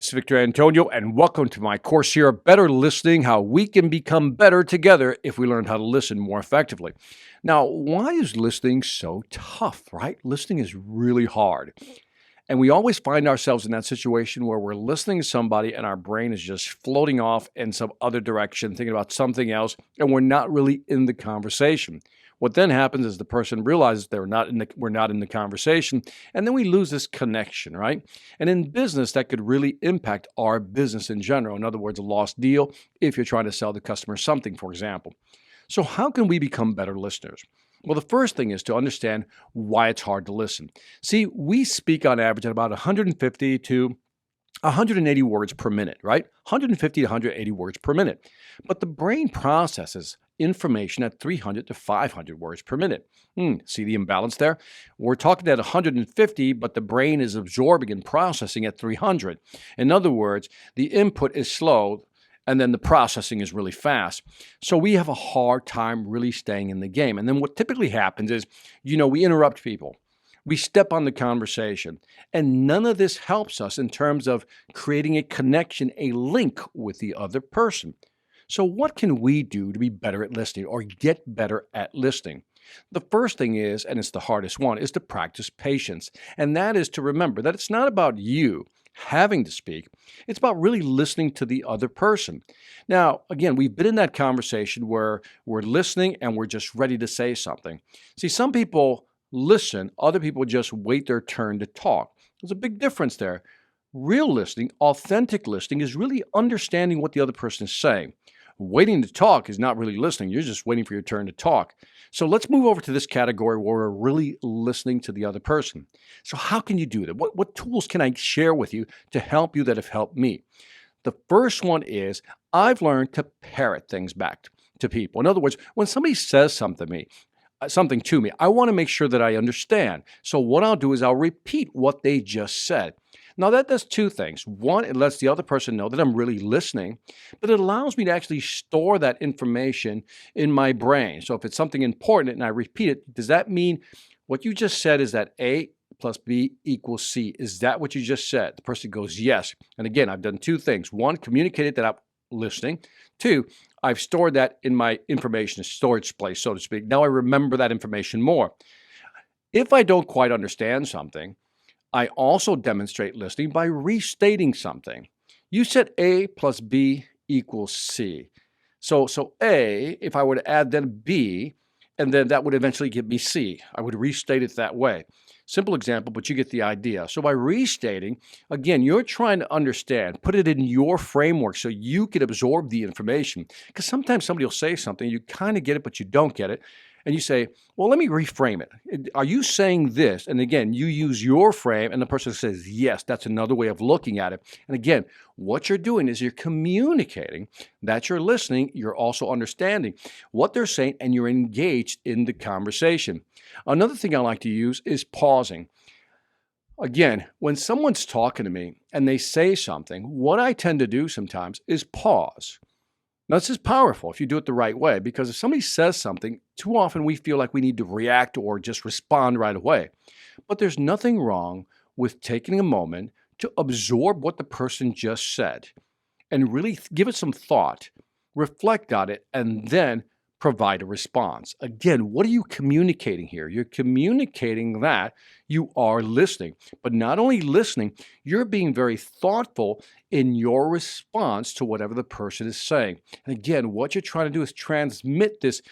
It's Victor Antonio, and welcome to my course here, Better Listening, How We Can Become Better Together if we learn how to listen more effectively. Now, why is listening so tough, right? Listening is really hard. And we always find ourselves in that situation where we're listening to somebody and our brain is just floating off in some other direction, thinking about something else, and we're not really in the conversation. What then happens is the person realizes we're not in the conversation, and then we lose this connection, right? And in business, that could really impact our business in general. In other words, a lost deal if you're trying to sell the customer something, for example. So how can we become better listeners? Well, the first thing is to understand why it's hard to listen. See, we speak on average at about 150 to 180 words per minute, right? 150 to 180 words per minute. But the brain processes information at 300 to 500 words per minute. See the imbalance there? We're talking at 150, but the brain is absorbing and processing at 300. In other words, the input is slow, and then the processing is really fast. So we have a hard time really staying in the game. And then what typically happens is, we interrupt people. We step on the conversation, and none of this helps us in terms of creating a connection, a link with the other person. So what can we do to be better at listening or get better at listening? The first thing is, and it's the hardest one, is to practice patience. And that is to remember that it's not about you having to speak. It's about really listening to the other person. Now, again, we've been in that conversation where we're listening and we're just ready to say something. See, some people listen, other people just wait their turn to talk. There's a big difference there. Real listening, authentic listening, is really understanding what the other person is saying. Waiting to talk is not really listening. You're just waiting for your turn to talk. So let's move over to this category where we're really listening to the other person. So how can you do that? What tools can I share with you to help you that have helped me? The first one is I've learned to parrot things back to people. In other words, when somebody says something to me, I want to make sure that I understand. So what I'll do is I'll repeat what they just said. Now that does two things. One, it lets the other person know that I'm really listening, but it allows me to actually store that information in my brain. So if it's something important and I repeat it, does that mean what you just said is that A plus B equals C? Is that what you just said? The person goes, yes. And again, I've done two things. One, communicated that I'm listening. Two, I've stored that in my information storage place, so to speak. Now I remember that information more. If I don't quite understand something, I also demonstrate listening by restating something. You said A plus B equals C. So A, if I were to add then B, and then that would eventually give me C. I would restate it that way. Simple example, but you get the idea. So by restating, again, you're trying to understand, put it in your framework so you can absorb the information. Because sometimes somebody will say something, you kind of get it, but you don't get it. And you say, well, let me reframe it. Are you saying this? And again, you use your frame, and the person says, yes, that's another way of looking at it. And again, what you're doing is you're communicating that you're listening, you're also understanding what they're saying, and you're engaged in the conversation. Another thing I like to use is pausing. Again, when someone's talking to me and they say something, what I tend to do sometimes is pause. Now, this is powerful if you do it the right way, because if somebody says something, too often we feel like we need to react or just respond right away. But there's nothing wrong with taking a moment to absorb what the person just said and really give it some thought, reflect on it, and then provide a response. Again, what are you communicating here? You're communicating that you are listening, but not only listening, you're being very thoughtful in your response to whatever the person is saying. And again, what you're trying to do is transmit this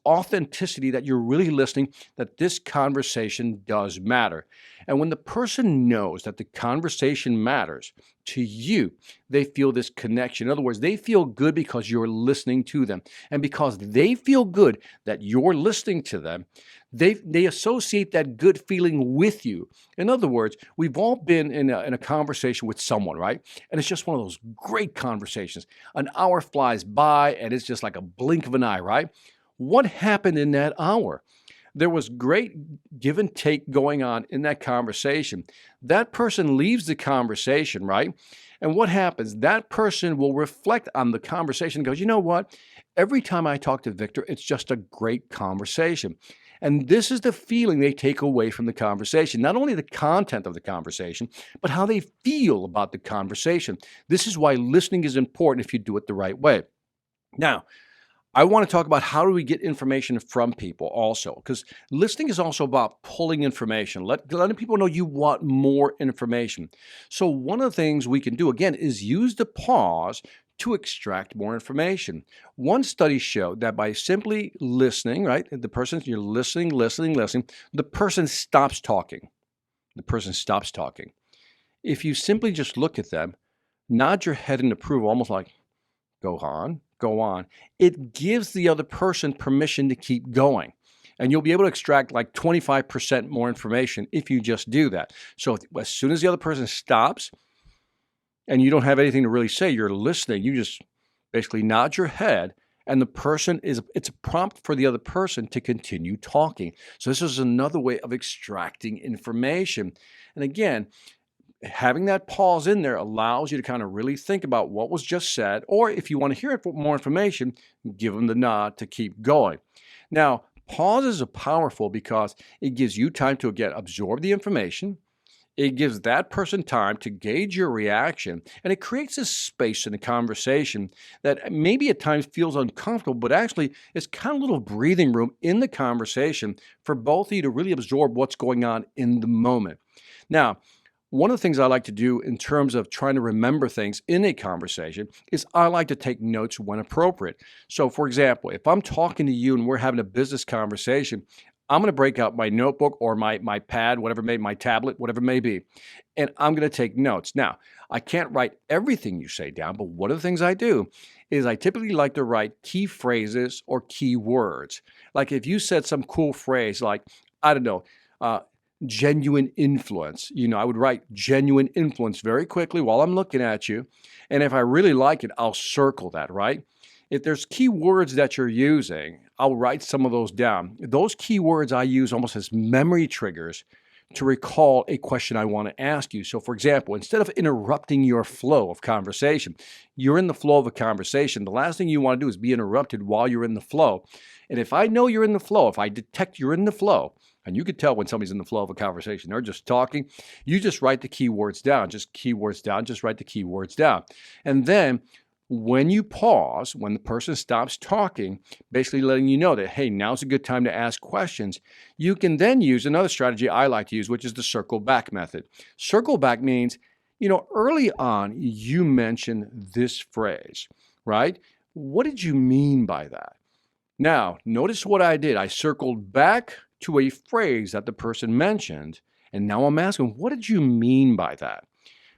authenticity that you're really listening, that this conversation does matter. And when the person knows that the conversation matters to you, they feel this connection. In other words, they feel good because you're listening to them. And because they feel good that you're listening to them, they associate that good feeling with you. In other words, we've all been in a conversation with someone, right? And it's just one of those great conversations. An hour flies by and it's just like a blink of an eye, right? What happened in that hour? There was great give and take going on in that conversation. That person leaves the conversation, right? And what happens? That person will reflect on the conversation and goes, you know what? Every time I talk to Victor, it's just a great conversation. And this is the feeling they take away from the conversation. Not only the content of the conversation, but how they feel about the conversation. This is why listening is important if you do it the right way. Now, I want to talk about how do we get information from people also, because listening is also about pulling information, letting people know you want more information. So one of the things we can do, again, is use the pause to extract more information. One study showed that by simply listening, right, you're listening, the person stops talking. The person stops talking. If you simply just look at them, nod your head in approval, almost like, go on, go on. It gives the other person permission to keep going. And you'll be able to extract like 25% more information if you just do that. So as soon as the other person stops and you don't have anything to really say, you're listening, you just basically nod your head, and it's a prompt for the other person to continue talking. So this is another way of extracting information. And again, having that pause in there allows you to kind of really think about what was just said, or if you want to hear more information, give them the nod to keep going. Now, pauses are powerful because it gives you time to, again, absorb the information. It gives that person time to gauge your reaction, and it creates a space in the conversation that maybe at times feels uncomfortable, but actually it's kind of a little breathing room in the conversation for both of you to really absorb what's going on in the moment. Now, one of the things I like to do in terms of trying to remember things in a conversation is I like to take notes when appropriate. So, for example, if I'm talking to you and we're having a business conversation, I'm going to break out my notebook or my pad, my tablet, whatever it may be, and I'm going to take notes. Now, I can't write everything you say down, but one of the things I do is I typically like to write key phrases or key words. Like if you said some cool phrase like, I don't know, genuine influence. I would write genuine influence very quickly while I'm looking at you. And if I really like it, I'll circle that, right? If there's key words that you're using, I'll write some of those down. Those key words I use almost as memory triggers to recall a question I want to ask you. So for example, instead of interrupting your flow of conversation, you're in the flow of a conversation. The last thing you want to do is be interrupted while you're in the flow. And if I know you're in the flow, if I detect you're in the flow, and you could tell when somebody's in the flow of a conversation, they're just talking, you just write the keywords down, just write the keywords down. And then when you pause, when the person stops talking, basically letting you know that, hey, now's a good time to ask questions, you can then use another strategy I like to use, which is the circle back method. Circle back means, early on, you mentioned this phrase, right? What did you mean by that? Now, notice what I did. I circled back to a phrase that the person mentioned, and now I'm asking, what did you mean by that?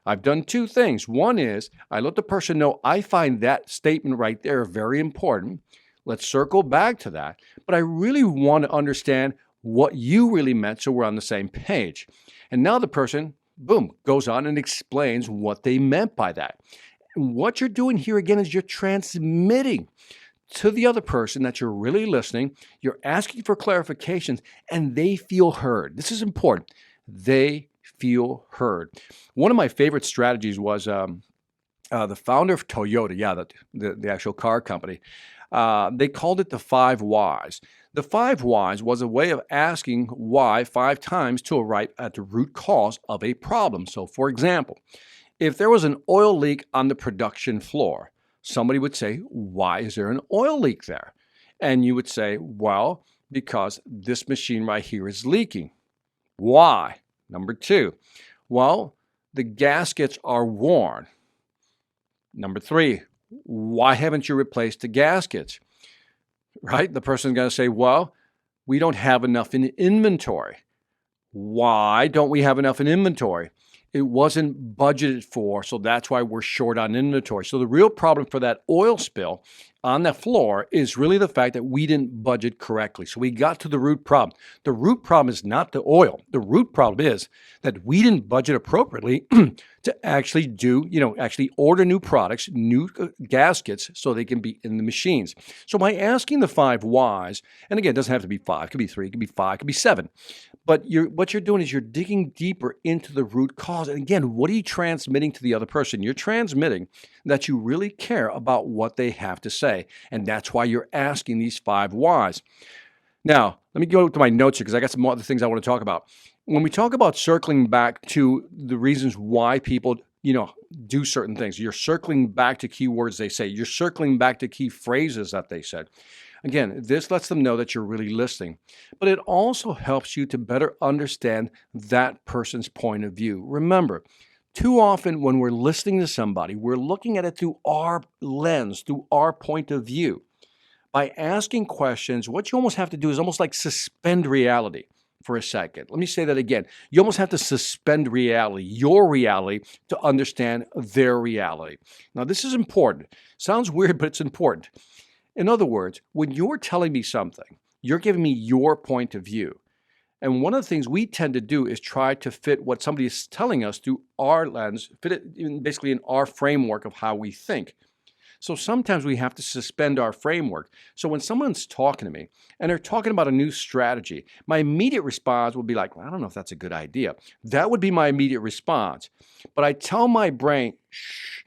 I've done two things. One is I let the person know I find that statement right there very important. Let's circle back to that. But I really want to understand what you really meant so we're on the same page. And now the person, boom, goes on and explains what they meant by that. And what you're doing here again is you're transmitting to the other person that you're really listening, you're asking for clarifications, and they feel heard. This is important. They feel heard. One of my favorite strategies was the founder of Toyota, the actual car company. They called it the 5 whys. The 5 whys was a way of asking why 5 times to arrive at the root cause of a problem. So, for example, if there was an oil leak on the production floor, somebody would say, why is there an oil leak there? And you would say, well, because this machine right here is leaking. Why? Number 2, well, the gaskets are worn. Number 3, why haven't you replaced the gaskets? Right? The person's going to say, well, we don't have enough in inventory. Why don't we have enough in inventory? It wasn't budgeted for, so that's why we're short on inventory. So the real problem for that oil spill on the floor is really the fact that we didn't budget correctly. So we got to the root problem. The root problem is not the oil. The root problem is that we didn't budget appropriately to actually actually order new products, new gaskets, so they can be in the machines. So by asking the 5 whys, and again, it doesn't have to be 5, it could be 3, it could be 5, it could be 7. But what you're doing is you're digging deeper into the root cause. And again, what are you transmitting to the other person? You're transmitting that you really care about what they have to say. And that's why you're asking these 5 whys. Now, Let me go to my notes here because I got some other things I want to talk about. When we talk about circling back to the reasons why people, do certain things, you're circling back to key words they say. You're circling back to key phrases that they said. Again, this lets them know that you're really listening, but it also helps you to better understand that person's point of view. Remember, too often when we're listening to somebody, we're looking at it through our lens, through our point of view. By asking questions, what you almost have to do is almost like suspend reality for a second. Let me say that again. You almost have to suspend reality, your reality, to understand their reality. Now, this is important. Sounds weird, but it's important. In other words, when you're telling me something, you're giving me your point of view. And one of the things we tend to do is try to fit what somebody is telling us through our lens, fit it basically in our framework of how we think. So sometimes we have to suspend our framework. So when someone's talking to me and they're talking about a new strategy, my immediate response would be like, well, I don't know if that's a good idea. That would be my immediate response. But I tell my brain, shh,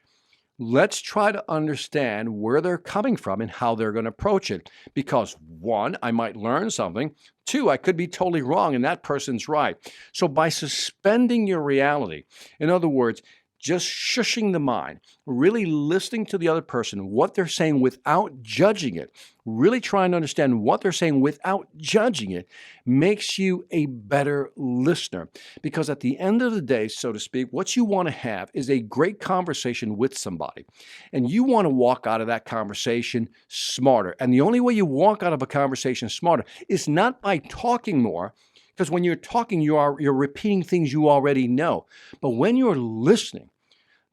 let's try to understand where they're coming from and how they're going to approach it. Because one, I might learn something. Two, I could be totally wrong and that person's right. So by suspending your reality, in other words, just shushing the mind, really listening to the other person, what they're saying without judging it, really trying to understand what they're saying without judging it, makes you a better listener. Because at the end of the day, so to speak, what you want to have is a great conversation with somebody. And you want to walk out of that conversation smarter. And the only way you walk out of a conversation smarter is not by talking more, because when you're talking, you're repeating things you already know. But when you're listening,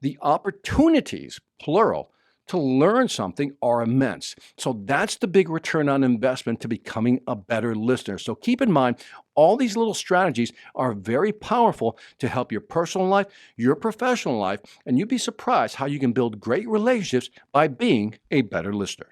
the opportunities, plural, to learn something are immense. So that's the big return on investment to becoming a better listener. So keep in mind, all these little strategies are very powerful to help your personal life, your professional life, and you'd be surprised how you can build great relationships by being a better listener.